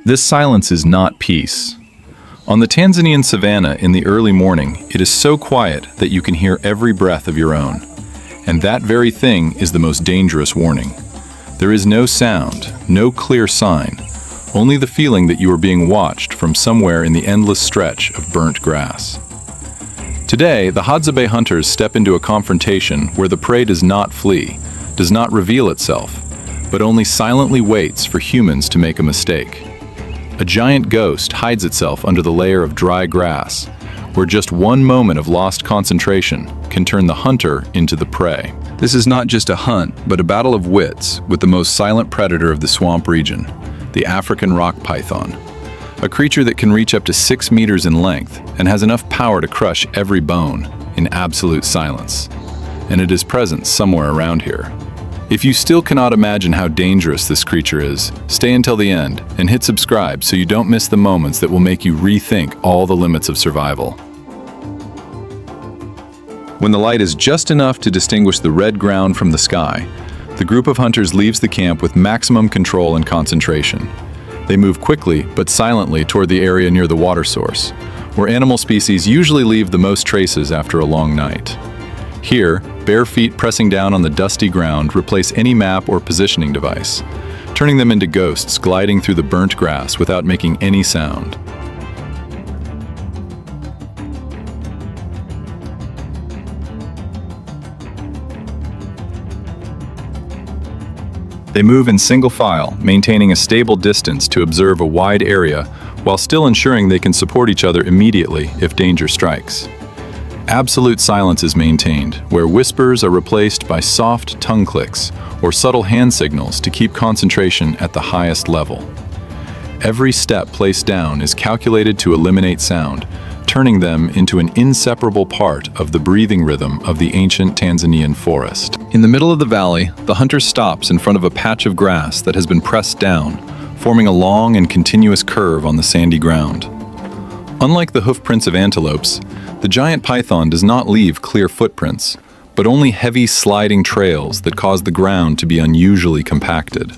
This silence is not peace. On the Tanzanian savanna in the early morning, it is so quiet that you can hear every breath of your own. And that very thing is the most dangerous warning. There is no sound, no clear sign, only the feeling that you are being watched from somewhere in the endless stretch of burnt grass. Today, the Hadzabe hunters step into a confrontation where the prey does not flee, does not reveal itself, but only silently waits for humans to make a mistake. A giant ghost hides itself under the layer of dry grass, where just one moment of lost concentration can turn the hunter into the prey. This is not just a hunt, but a battle of wits with the most silent predator of the swamp region, the African rock python. A creature that can reach up to 6 meters in length and has enough power to crush every bone in absolute silence. And it is present somewhere around here. If you still cannot imagine how dangerous this creature is, stay until the end and hit subscribe so you don't miss the moments that will make you rethink all the limits of survival. When the light is just enough to distinguish the red ground from the sky, the group of hunters leaves the camp with maximum control and concentration. They move quickly but silently toward the area near the water source, where animal species usually leave the most traces after a long night. Here, bare feet pressing down on the dusty ground replace any map or positioning device, turning them into ghosts gliding through the burnt grass without making any sound. They move in single file, maintaining a stable distance to observe a wide area while still ensuring they can support each other immediately if danger strikes. Absolute silence is maintained, where whispers are replaced by soft tongue clicks or subtle hand signals to keep concentration at the highest level. Every step placed down is calculated to eliminate sound, turning them into an inseparable part of the breathing rhythm of the ancient Tanzanian forest. In the middle of the valley, the hunter stops in front of a patch of grass that has been pressed down, forming a long and continuous curve on the sandy ground. Unlike the hoofprints of antelopes, the giant python does not leave clear footprints, but only heavy sliding trails that cause the ground to be unusually compacted.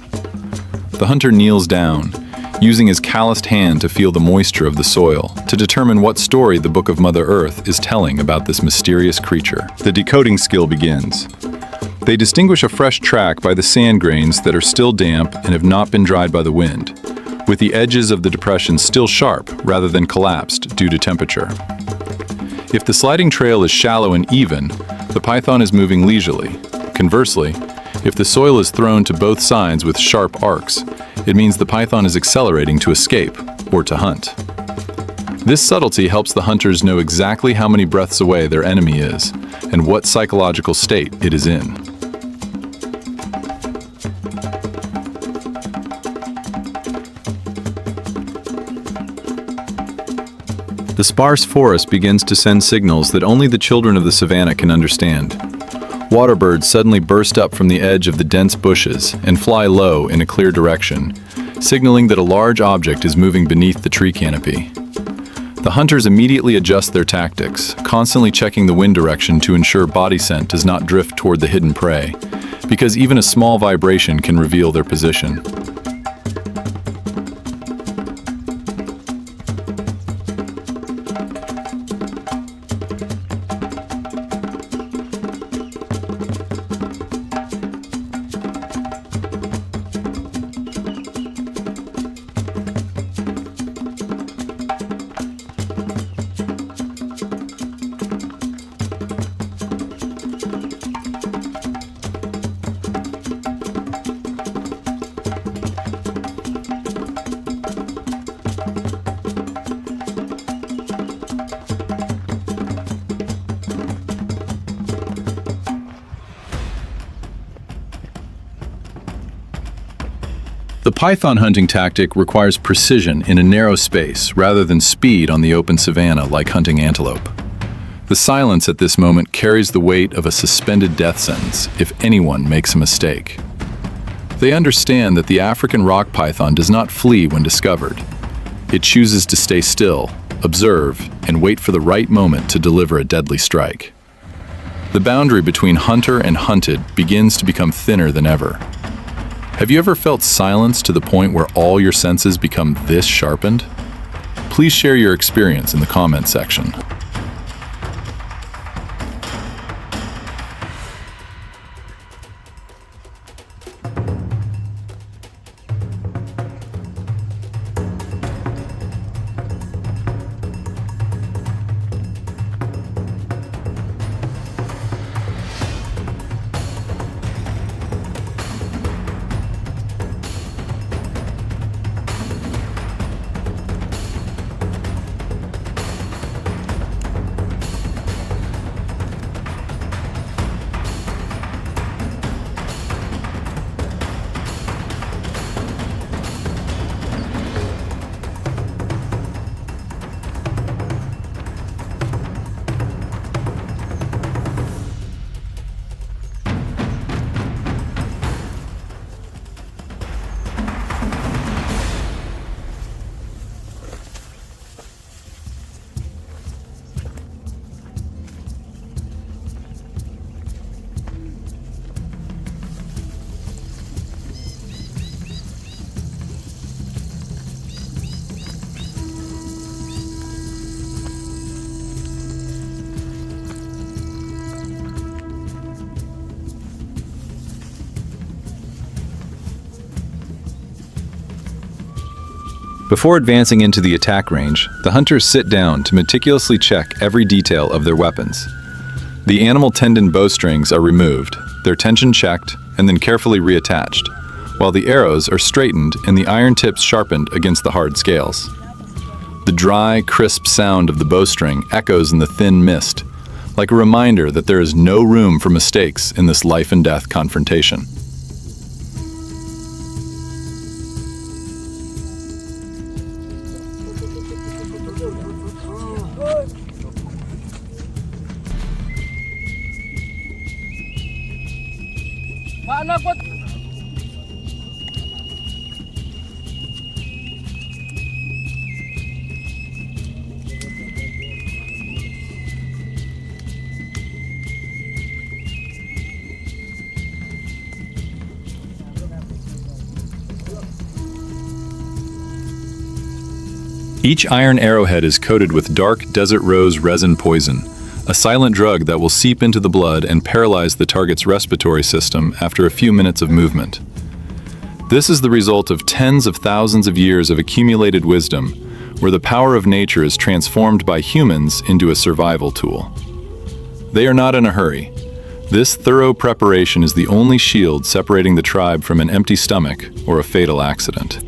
The hunter kneels down, using his calloused hand to feel the moisture of the soil, to determine what story the Book of Mother Earth is telling about this mysterious creature. The decoding skill begins. They distinguish a fresh track by the sand grains that are still damp and have not been dried by the wind, with the edges of the depression still sharp rather than collapsed due to temperature. If the sliding trail is shallow and even, the python is moving leisurely. Conversely, if the soil is thrown to both sides with sharp arcs, it means the python is accelerating to escape or to hunt. This subtlety helps the hunters know exactly how many breaths away their enemy is and what psychological state it is in. The sparse forest begins to send signals that only the children of the savanna can understand. Waterbirds suddenly burst up from the edge of the dense bushes and fly low in a clear direction, signaling that a large object is moving beneath the tree canopy. The hunters immediately adjust their tactics, constantly checking the wind direction to ensure body scent does not drift toward the hidden prey, because even a small vibration can reveal their position. The python hunting tactic requires precision in a narrow space rather than speed on the open savanna like hunting antelope. The silence at this moment carries the weight of a suspended death sentence if anyone makes a mistake. They understand that the African rock python does not flee when discovered. It chooses to stay still, observe, and wait for the right moment to deliver a deadly strike. The boundary between hunter and hunted begins to become thinner than ever. Have you ever felt silence to the point where all your senses become this sharpened? Please share your experience in the comment section. Before advancing into the attack range, the hunters sit down to meticulously check every detail of their weapons. The animal tendon bowstrings are removed, their tension checked, and then carefully reattached, while the arrows are straightened and the iron tips sharpened against the hard scales. The dry, crisp sound of the bowstring echoes in the thin mist, like a reminder that there is no room for mistakes in this life-and-death confrontation. Each iron arrowhead is coated with dark desert rose resin poison, a silent drug that will seep into the blood and paralyze the target's respiratory system after a few minutes of movement. This is the result of tens of thousands of years of accumulated wisdom, where the power of nature is transformed by humans into a survival tool. They are not in a hurry. This thorough preparation is the only shield separating the tribe from an empty stomach or a fatal accident.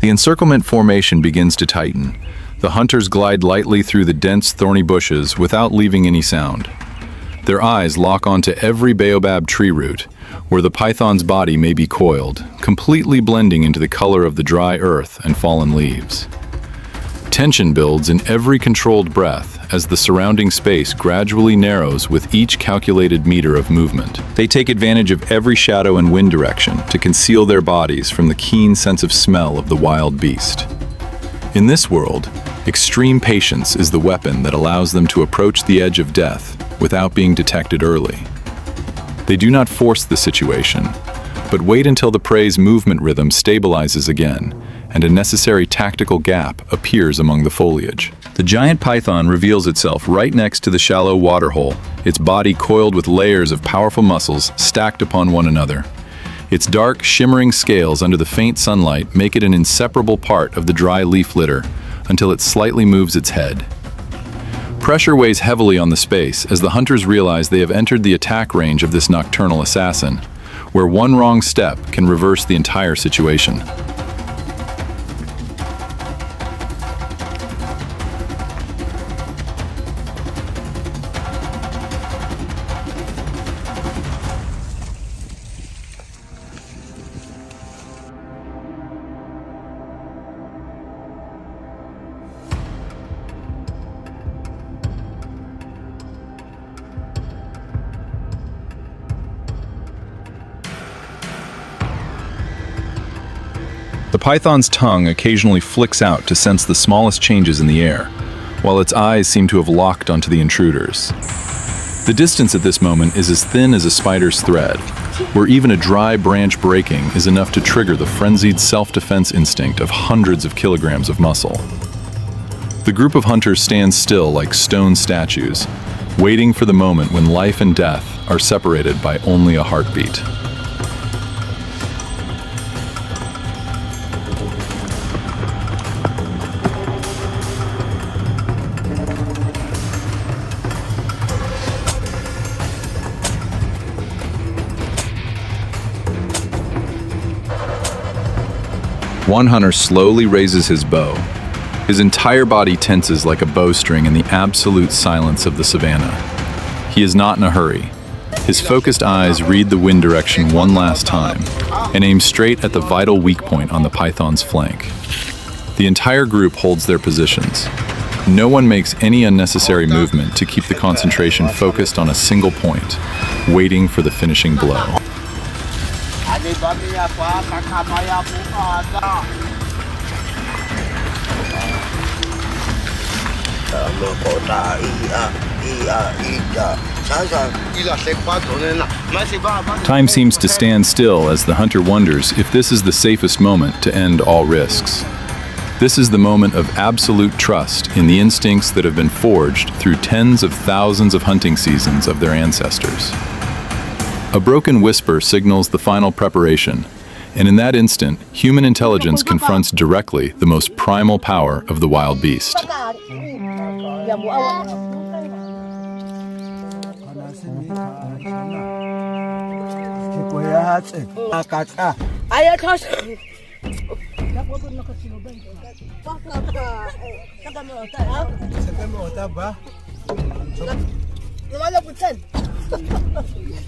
The encirclement formation begins to tighten. The hunters glide lightly through the dense, thorny bushes without leaving any sound. Their eyes lock onto every baobab tree root, where the python's body may be coiled, completely blending into the color of the dry earth and fallen leaves. Tension builds in every controlled breath as the surrounding space gradually narrows with each calculated meter of movement. They take advantage of every shadow and wind direction to conceal their bodies from the keen sense of smell of the wild beast. In this world, extreme patience is the weapon that allows them to approach the edge of death without being detected early. They do not force the situation, but wait until the prey's movement rhythm stabilizes again and a necessary tactical gap appears among the foliage. The giant python reveals itself right next to the shallow water hole, its body coiled with layers of powerful muscles stacked upon one another. Its dark, shimmering scales under the faint sunlight make it an inseparable part of the dry leaf litter until it slightly moves its head. Pressure weighs heavily on the space as the hunters realize they have entered the attack range of this nocturnal assassin, where one wrong step can reverse the entire situation. The python's tongue occasionally flicks out to sense the smallest changes in the air, while its eyes seem to have locked onto the intruders. The distance at this moment is as thin as a spider's thread, where even a dry branch breaking is enough to trigger the frenzied self-defense instinct of hundreds of kilograms of muscle. The group of hunters stands still like stone statues, waiting for the moment when life and death are separated by only a heartbeat. One hunter slowly raises his bow. His entire body tenses like a bowstring in the absolute silence of the savannah. He is not in a hurry. His focused eyes read the wind direction one last time and aim straight at the vital weak point on the python's flank. The entire group holds their positions. No one makes any unnecessary movement to keep the concentration focused on a single point, waiting for the finishing blow. Time seems to stand still as the hunter wonders if this is the safest moment to end all risks. This is the moment of absolute trust in the instincts that have been forged through tens of thousands of hunting seasons of their ancestors. A broken whisper signals the final preparation, and in that instant, human intelligence confronts directly the most primal power of the wild beast.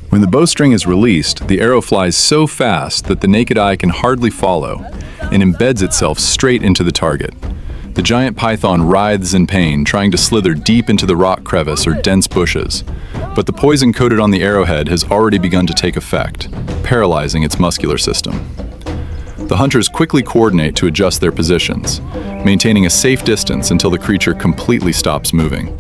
When the bowstring is released, the arrow flies so fast that the naked eye can hardly follow and embeds itself straight into the target. The giant python writhes in pain, trying to slither deep into the rock crevice or dense bushes, but the poison coated on the arrowhead has already begun to take effect, paralyzing its muscular system. The hunters quickly coordinate to adjust their positions, maintaining a safe distance until the creature completely stops moving.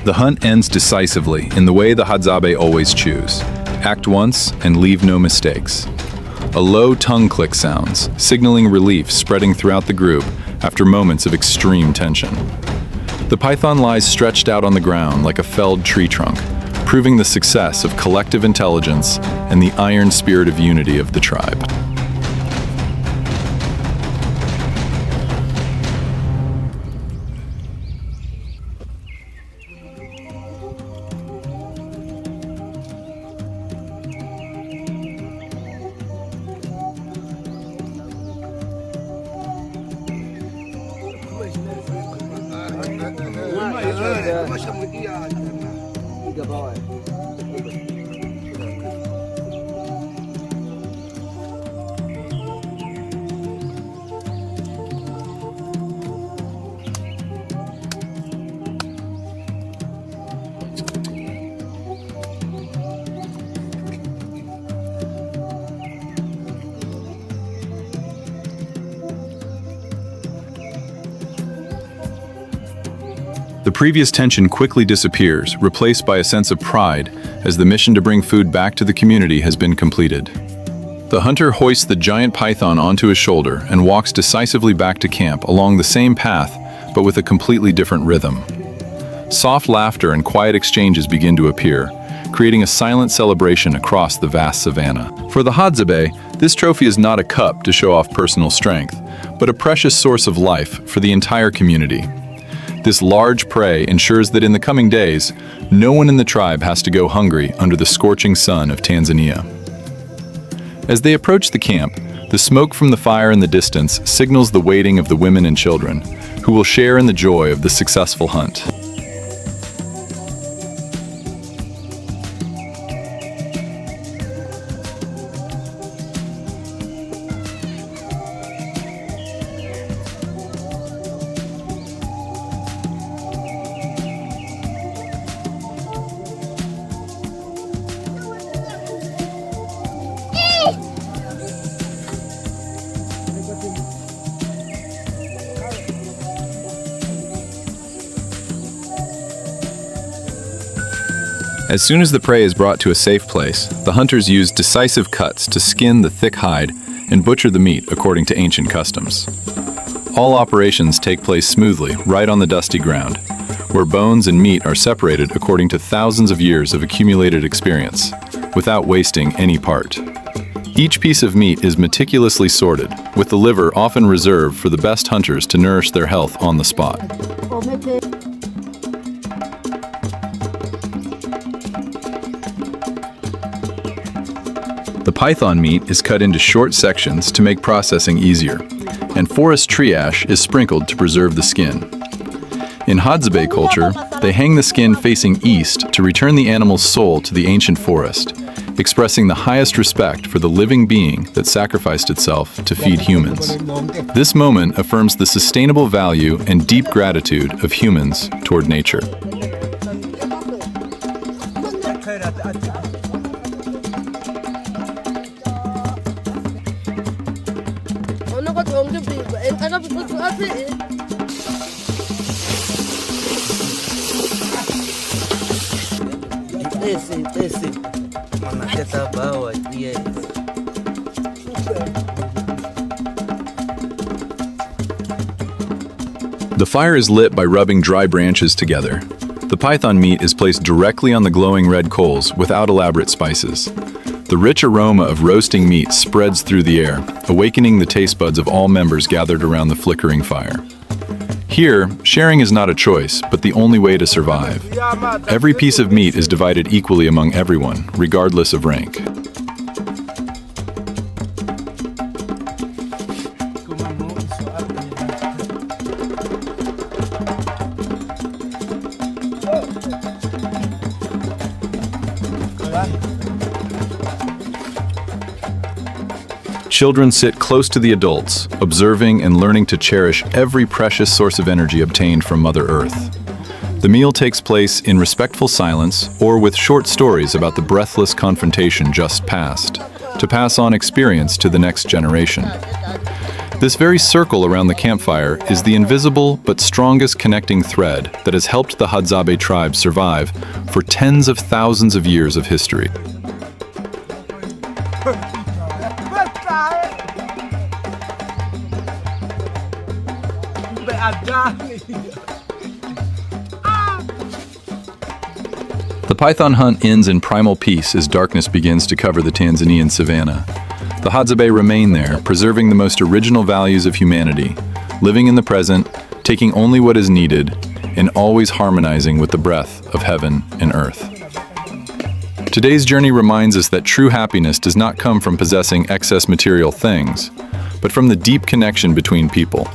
The hunt ends decisively in the way the Hadzabe always choose. Act once and leave no mistakes. A low tongue click sounds, signaling relief spreading throughout the group after moments of extreme tension. The python lies stretched out on the ground like a felled tree trunk, proving the success of collective intelligence and the iron spirit of unity of the tribe. The previous tension quickly disappears, replaced by a sense of pride as the mission to bring food back to the community has been completed. The hunter hoists the giant python onto his shoulder and walks decisively back to camp along the same path, but with a completely different rhythm. Soft laughter and quiet exchanges begin to appear, creating a silent celebration across the vast savanna. For the Hadzabe, this trophy is not a cup to show off personal strength, but a precious source of life for the entire community. This large prey ensures that in the coming days, no one in the tribe has to go hungry under the scorching sun of Tanzania. As they approach the camp, the smoke from the fire in the distance signals the waiting of the women and children, who will share in the joy of the successful hunt. As soon as the prey is brought to a safe place, the hunters use decisive cuts to skin the thick hide and butcher the meat according to ancient customs. All operations take place smoothly right on the dusty ground, where bones and meat are separated according to thousands of years of accumulated experience, without wasting any part. Each piece of meat is meticulously sorted, with the liver often reserved for the best hunters to nourish their health on the spot. The python meat is cut into short sections to make processing easier, and forest tree ash is sprinkled to preserve the skin. In Hadzabe culture, they hang the skin facing east to return the animal's soul to the ancient forest, expressing the highest respect for the living being that sacrificed itself to feed humans. This moment affirms the sustainable value and deep gratitude of humans toward nature. The fire is lit by rubbing dry branches together. The python meat is placed directly on the glowing red coals without elaborate spices. The rich aroma of roasting meat spreads through the air, awakening the taste buds of all members gathered around the flickering fire. Here, sharing is not a choice, but the only way to survive. Every piece of meat is divided equally among everyone, regardless of rank. Children sit close to the adults, observing and learning to cherish every precious source of energy obtained from Mother Earth. The meal takes place in respectful silence or with short stories about the breathless confrontation just passed, to pass on experience to the next generation. This very circle around the campfire is the invisible but strongest connecting thread that has helped the Hadzabe tribe survive for tens of thousands of years of history. The python hunt ends in primal peace as darkness begins to cover the Tanzanian savanna. The Hadzabe remain there, preserving the most original values of humanity, living in the present, taking only what is needed, and always harmonizing with the breath of heaven and earth. Today's journey reminds us that true happiness does not come from possessing excess material things, but from the deep connection between people.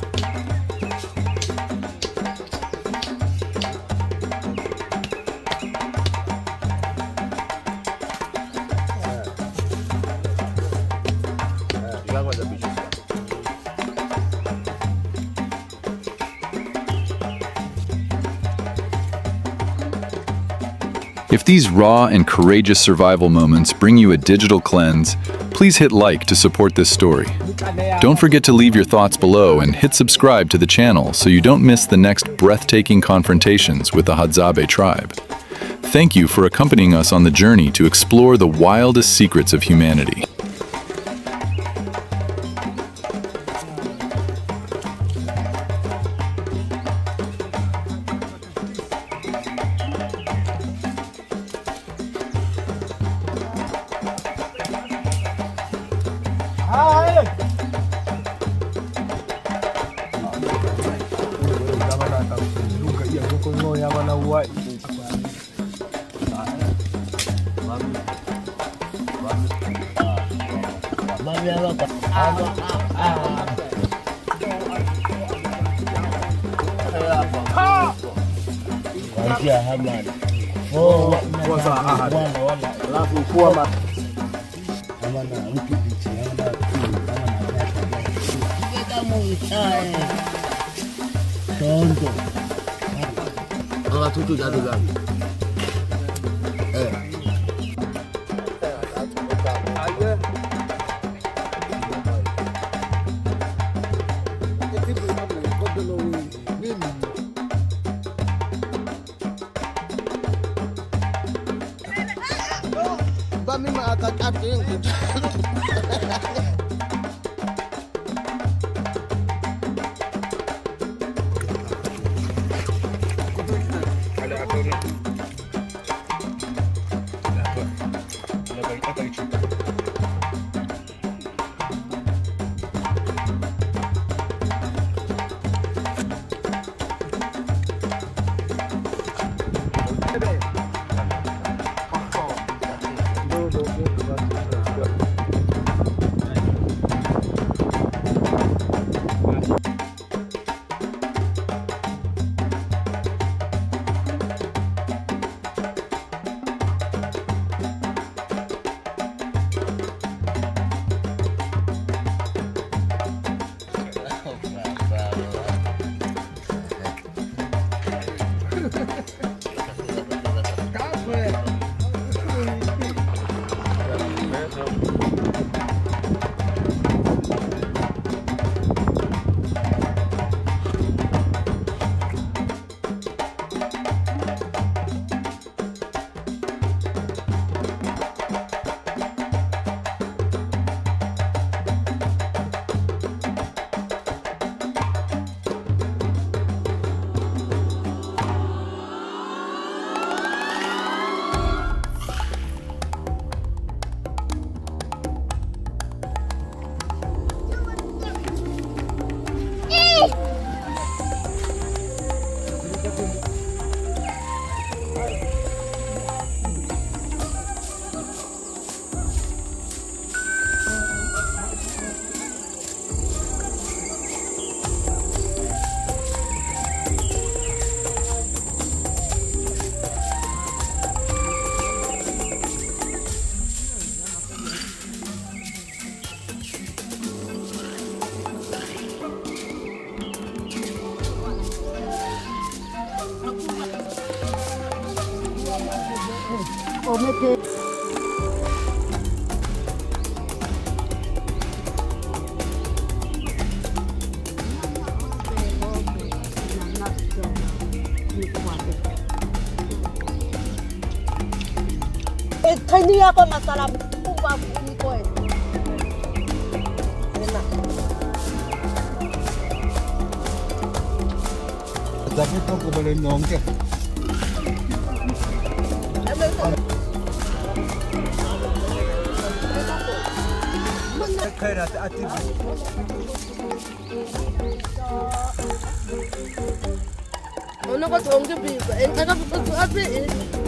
If these raw and courageous survival moments bring you a digital cleanse, please hit like to support this story. Don't forget to leave your thoughts below and hit subscribe to the channel so you don't miss the next breathtaking confrontations with the Hadzabe Tribe. Thank you for accompanying us on the journey to explore the wildest secrets of humanity. Tanzania kwa masala kubwa kuliko tapi kok boleh nongke khairat ati ono ko tonge bi en ka ko ati